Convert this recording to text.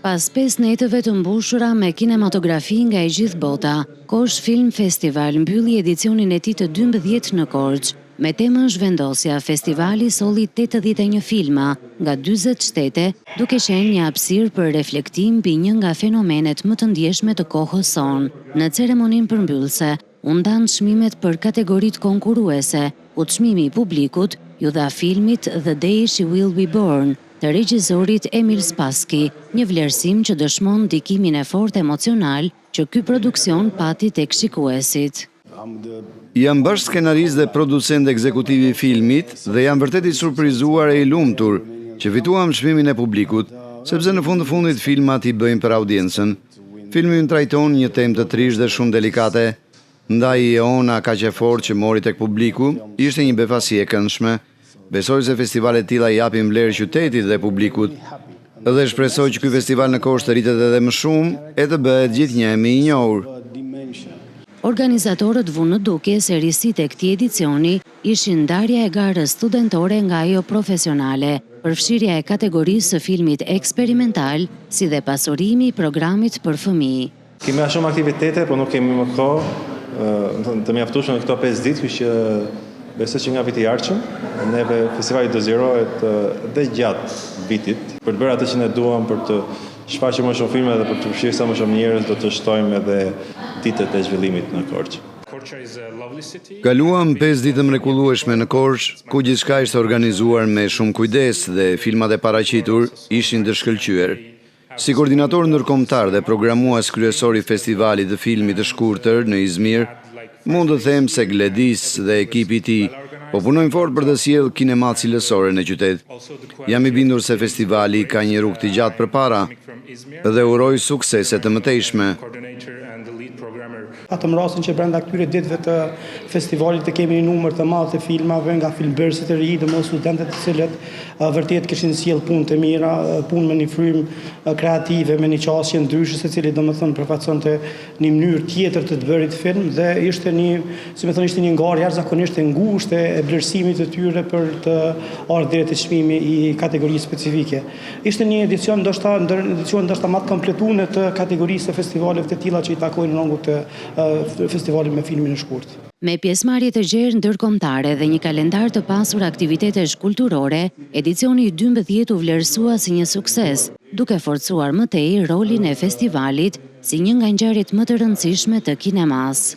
Pas 5 netëve të mbushura me kinematografi nga e gjithë bota, Korç Film Festival mbylli edicionin e tij të 12 në Korçë. Me temën zhvendosja, festivali solli 81 filma nga 40 shtete, duke qenë një hapësirë për reflektim mbi një nga fenomenet më të ndjeshme të kohës sonë. Në ceremoninë përmbyllëse, u ndanë çmimet për kategoritë konkurruese, ku çmimi i publikut ju dha filmit The Day She Will Be Born, të regjisorit Emil Spassky, një vlerësim që dëshmon ndikimin e fortë emocional që ky produksion pati tek shikuesit. Jam bash skenarist dhe producent ekzekutiv i filmit dhe jam vërtet i surprizuar e i lumtur që fituam çmimin e publikut, sepse në fund të fundit filmat i bëjnë për audiencën. Filmi më trajton një temë të trisht dhe shumë delikate, ndaj Eona kaq e fortë që mori tek publiku, ishte një befasi e këndshme. Besoj se festivale të tilla i japin vlerë qytetit dhe publikut. Dhe shpresoj që ky festival në Korçë të rritet edhe më shumë e të bëhet gjithnjëmi i njohur. Organizatorët vunë në dukje se risitë e këtij edicioni ishin ndarja e garës studentore nga ajo profesionale, përfshirja e kategorisë së filmit eksperimental, si dhe pasurimi i programit për fëmijë. Kemi shumë aktivitete, por nuk kemi më kohë të mjaftueshme në këto 5 ditë, kështu që besoj që nga viti i ardhshëm neve festivali do zgjerohet dhe gjatë vitit për të bërë atë që ne duam, për të shfaqur më shumë filma dhe për të përfshirë sa më shumë njerëz, do të shtojmë edhe ditët e zhvillimit në Korçë. Kaluam 5 ditë mrekullueshme në Korçë, ku gjithçka ishte organizuar me shumë kujdes dhe filmat e paraqitur ishin të shkëlqyer. Si koordinator ndërkombëtar dhe programues kryesor i festivalit të filmit të shkurtër në Izmir, mund të them se Gledis dhe ekipi i tij po punojnë fort për të sjellë kinemat cilësore në qytet. Jam i bindur se festivali ka një rrugë të gjatë përpara dhe uroj suksese të mëtejshme. Atëm rastin që brenda këtyre ditëve të festivalit të kemi një numër të madh të filmave nga filmbërësit e ri, domos studentët të cilët vërtet kishin sjell punë të mira, punë me një frymë kreative, me një qasje ndryshe, secili domethënë përfaqësonte një mënyrë tjetër të bërit film dhe ishte ishte një ngjarje jashtëzakonisht e ngushtë e vlerësimit të tyre për të ardhur deri te çmimi i kategorisë specifike. Ishte një edicion ndoshta më të kompletuar të kategorisë së festivaleve të tilla që i takojnë rangut të festivalit me filmin e shkurtë. Me pjesëmarrje të gjerë ndërkombëtare dhe një kalendar të pasur aktivitetesh kulturore, edicioni i 12 u vlerësua si një sukses, duke forcuar më tej rolin e festivalit si një nga ngjarjet më të rëndësishme të kinemas.